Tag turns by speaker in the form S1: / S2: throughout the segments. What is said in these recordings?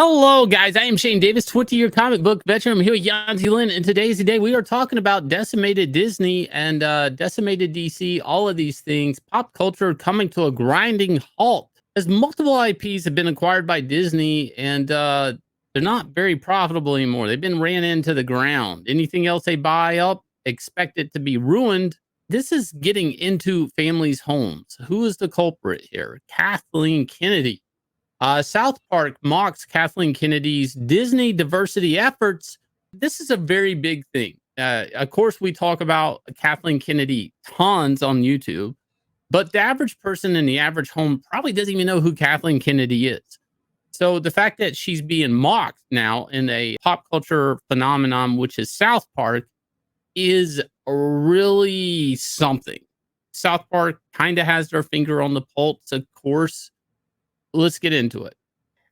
S1: Hello, guys. I am Shane Davis, 20-year comic book veteran. I'm here with Yanzi Lynn, and today's the day we are talking about decimated Disney and decimated DC, all of these things, pop culture coming to a grinding halt as multiple IPs have been acquired by Disney, and they're not very profitable anymore. They've been ran into the ground. Anything else they buy up, expect it to be ruined. This is getting into families' homes. Who is the culprit here? Kathleen Kennedy. South Park mocks Kathleen Kennedy's Disney diversity efforts. This is a very big thing. Of course, we talk about Kathleen Kennedy tons on YouTube, but the average person in the average home probably doesn't even know who Kathleen Kennedy is. So the fact that she's being mocked now in a pop culture phenomenon, which is South Park, is really something. South Park kind of has their finger on the pulse, of course. Let's get into it.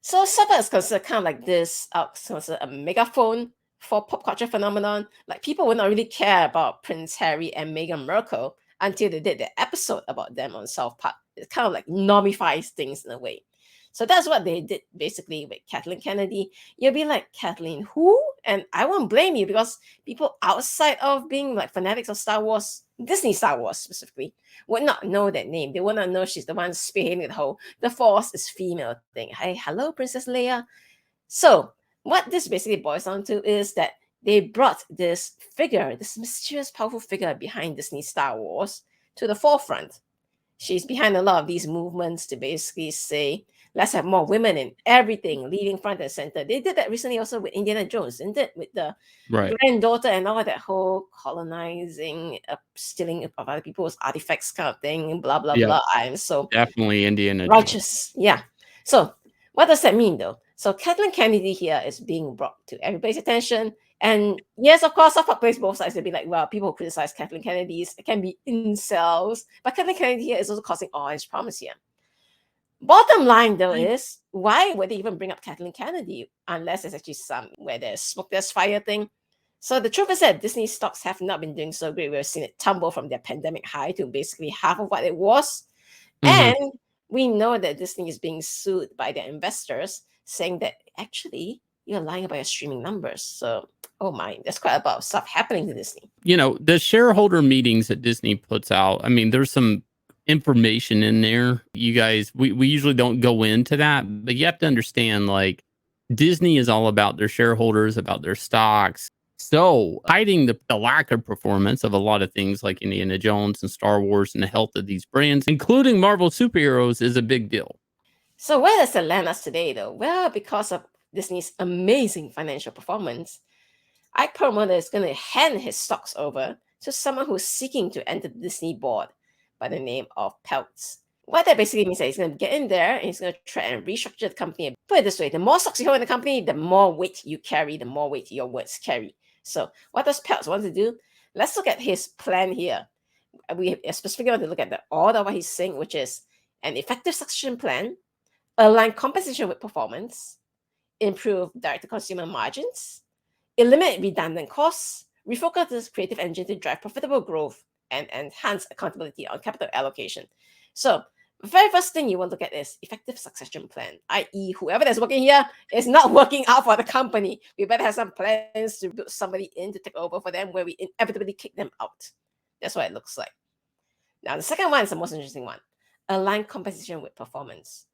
S2: So Supper is considered kind of like this, considered a megaphone for pop culture phenomenon. Like people would not really care about Prince Harry and Meghan Markle until they did the episode about them on South Park. It kind of like normifies things in a way. So that's what they did basically with Kathleen Kennedy. You'll be like, Kathleen, who? And I won't blame you because people outside of being like fanatics of Star Wars, Disney Star Wars specifically, would not know that name. They would not know she's the one spearheading the whole the Force is female thing. Hey, hello, Princess Leia. So what this basically boils down to is that they brought this figure, this mysterious, powerful figure behind Disney Star Wars to the forefront. She's behind a lot of these movements to basically say, let's have more women in everything, leading front and center. They did that recently also with Indiana Jones, didn't it? With the granddaughter and all that whole colonizing, stealing of other people's artifacts kind of thing, blah, blah, blah. I'm so
S1: definitely Indiana
S2: righteous. Jones. Yeah. So what does that mean though? So Kathleen Kennedy here is being brought to everybody's attention. And yes, of course, South Park plays both sides. They'll be like, well, people who criticize Kathleen Kennedy's can be incels, but Kathleen Kennedy here is also causing orange problems here. Bottom line, though, is why would they even bring up Kathleen Kennedy unless there's actually some where there's smoke, there's fire thing? So the truth is that Disney stocks have not been doing so great. We've seen it tumble from their pandemic high to basically half of what it was. And we know that Disney is being sued by their investors, saying that actually you're lying about your streaming numbers. So, oh my, there's quite a lot of stuff happening to Disney.
S1: You know, the shareholder meetings that Disney puts out, I mean, there's some information in there. You guys, we usually don't go into that, but you have to understand, like, Disney is all about their shareholders, about their stocks. So hiding the lack of performance of a lot of things like Indiana Jones and Star Wars and the health of these brands, including Marvel superheroes, is a big deal.
S2: So where does it land us today, though? Well, because of Disney's amazing financial performance, Ike Perlmutter is going to hand his stocks over to someone who's seeking to enter the Disney board by the name of Peltz. What that basically means is that he's going to get in there and he's going to try and restructure the company. Put it this way, the more stocks you hold in the company, the more weight you carry, the more weight your words carry. So what does Peltz want to do? Let's look at his plan here. We specifically want to look at the order of what he's saying, which is an effective succession plan, align compensation with performance, improve direct-to-consumer margins, eliminate redundant costs, refocus this creative engine to drive profitable growth, and enhance accountability on capital allocation. So the very first thing you want to look at is effective succession plan, i.e. whoever that's working here is not working out for the company. We better have some plans to put somebody in to take over for them where we inevitably kick them out. That's what it looks like. Now, the second one is the most interesting one. Align compensation with performance.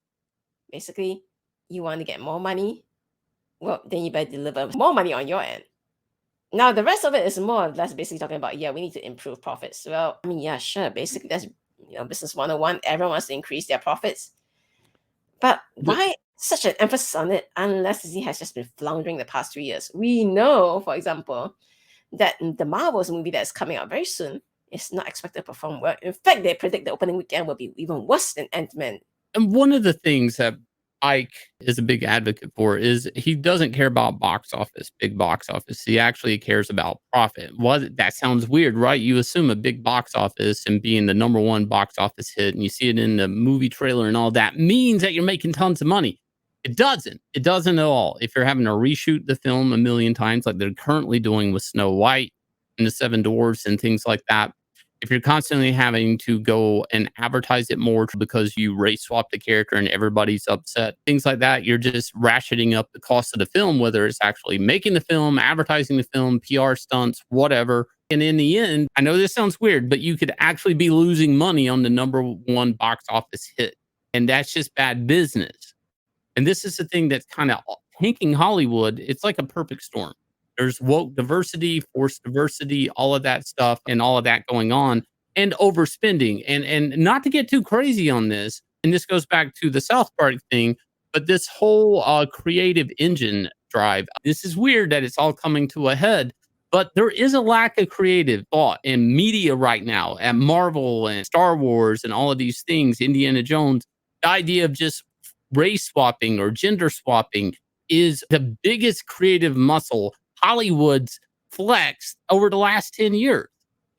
S2: Basically, you want to get more money, well, then you better deliver more money on your end. Now, the rest of it is more or less basically talking about, yeah, we need to improve profits. Well, I mean, yeah, sure. Basically, that's, business 101. Everyone wants to increase their profits. But why such an emphasis on it unless Disney has just been floundering the past 3 years? We know, for example, that the Marvels movie that's coming out very soon is not expected to perform well. In fact, they predict the opening weekend will be even worse than Ant-Man.
S1: And one of the things that Ike is a big advocate for is he doesn't care about big box office. He actually cares about profit. That sounds weird, right? You assume a big box office and being the number one box office hit, and you see it in the movie trailer and all that means that you're making tons of money. It doesn't. It doesn't at all. If you're having to reshoot the film a million times, like they're currently doing with Snow White and the Seven Dwarfs and things like that, if you're constantly having to go and advertise it more because you race swap the character and everybody's upset, things like that, you're just ratcheting up the cost of the film, whether it's actually making the film, advertising the film, PR stunts, whatever. And in the end, I know this sounds weird, but you could actually be losing money on the #1 box office hit. And that's just bad business. And this is the thing that's kind of tanking Hollywood. It's like a perfect storm. There's woke diversity, forced diversity, all of that stuff, and all of that going on, and overspending. And not to get too crazy on this, and this goes back to the South Park thing, but this whole creative engine drive. This is weird that it's all coming to a head, but there is a lack of creative thought in media right now at Marvel and Star Wars and all of these things, Indiana Jones. The idea of just race swapping or gender swapping is the biggest creative muscle Hollywood's flexed over the last 10 years.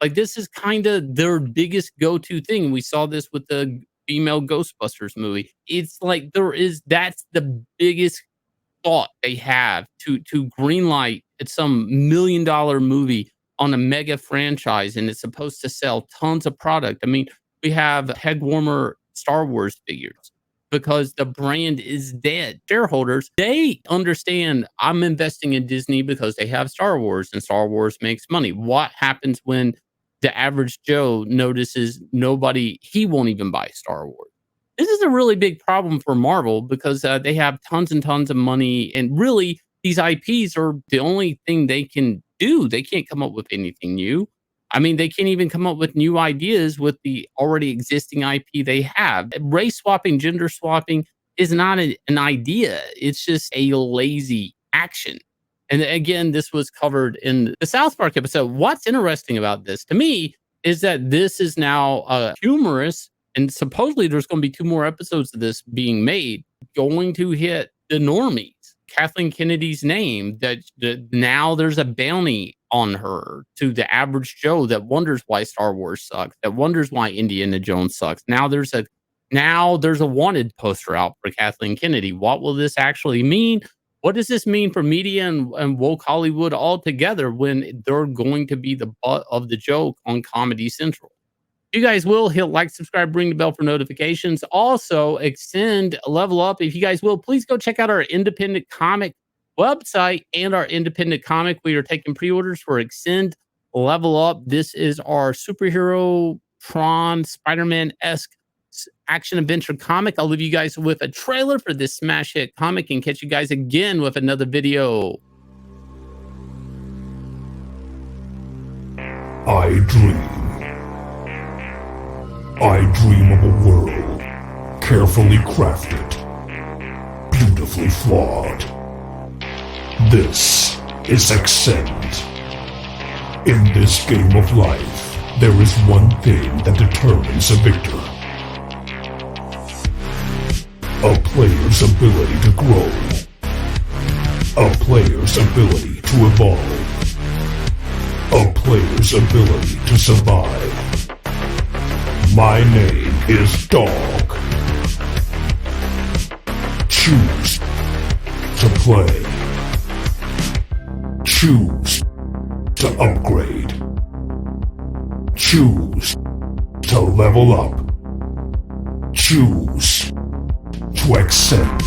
S1: Like, this is kind of their biggest go-to thing. We saw this with the female Ghostbusters movie. It's like that's the biggest thought they have to greenlight some $1 million movie on a mega franchise, and it's supposed to sell tons of product. I mean, we have head warmer Star Wars figures because the brand is dead. Shareholders, they understand I'm investing in Disney because they have Star Wars and Star Wars makes money. What happens when the average Joe notices he won't even buy Star Wars? This is a really big problem for Marvel because they have tons and tons of money, and really these IPs are the only thing they can do. They can't come up with anything new. I mean, they can't even come up with new ideas with the already existing IP they have. Race swapping, gender swapping is not an idea. It's just a lazy action. And again, this was covered in the South Park episode. What's interesting about this to me is that this is now humorous, and supposedly there's going to be 2 more episodes of this being made, going to hit the normies. Kathleen Kennedy's name, that now there's a bounty on her to the average Joe that wonders why Star Wars sucks, that wonders why Indiana Jones sucks. Now there's a wanted poster out for Kathleen Kennedy. What will this actually mean? What does this mean for media and woke Hollywood altogether when they're going to be the butt of the joke on Comedy Central? You guys will hit like, subscribe, ring the bell for notifications. Also, Axcend, level up. If you guys will, please go check out our independent comic website and our independent comic. We are taking pre-orders for Axcend, level up. This is our superhero Tron Spider-Man-esque action adventure comic. I'll leave you guys with a trailer for this smash hit comic and catch you guys again with another video.
S3: I dream of a world carefully crafted, beautifully flawed. This is Axcend. In this game of life, there is one thing that determines a victor. A player's ability to grow. A player's ability to evolve. A player's ability to survive. My name is Dog. Choose to play. Choose to upgrade. Choose to level up. Choose to Axcend.